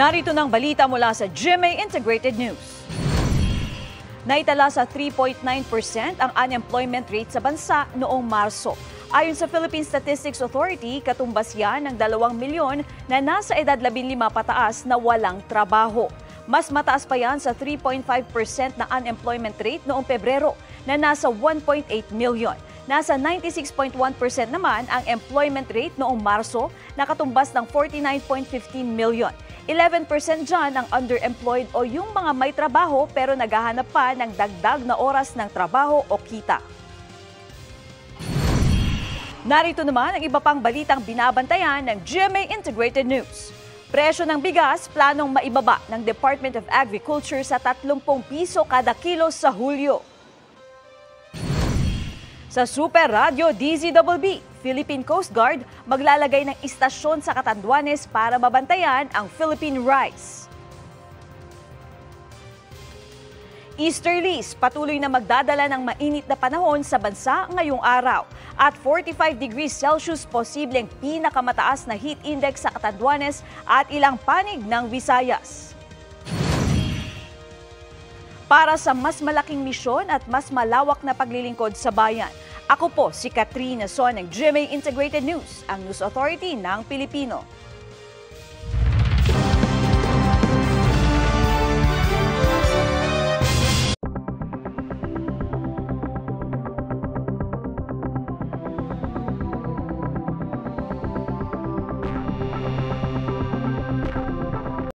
Narito ng balita mula sa GMA Integrated News. Naitala sa 3.9% ang unemployment rate sa bansa noong Marso. Ayon sa Philippine Statistics Authority, katumbas yan ng 2 milyon na nasa edad 15 pataas na walang trabaho. Mas mataas pa yan sa 3.5% na unemployment rate noong Pebrero na nasa 1.8 million. Nasa 96.1% naman ang employment rate noong Marso na katumbas ng 49.15 million. 11% dyan ang underemployed o yung mga may trabaho pero naghahanap pa ng dagdag na oras ng trabaho o kita. Narito naman ang iba pang balitang binabantayan ng GMA Integrated News. Presyo ng bigas planong maibaba ng Department of Agriculture sa 30 piso kada kilo sa Hulyo. Sa Super Radio DZBB, Philippine Coast Guard maglalagay ng istasyon sa Catanduanes para mabantayan ang Philippine rice. Easterlies patuloy na magdadala ng mainit na panahon sa bansa ngayong araw. At 45 degrees Celsius posibleng pinakamataas na heat index sa Catanduanes at ilang panig ng Visayas. Para sa mas malaking misyon at mas malawak na paglilingkod sa bayan, ako po si Katrina Son ng GMA Integrated News, ang News Authority ng Pilipino.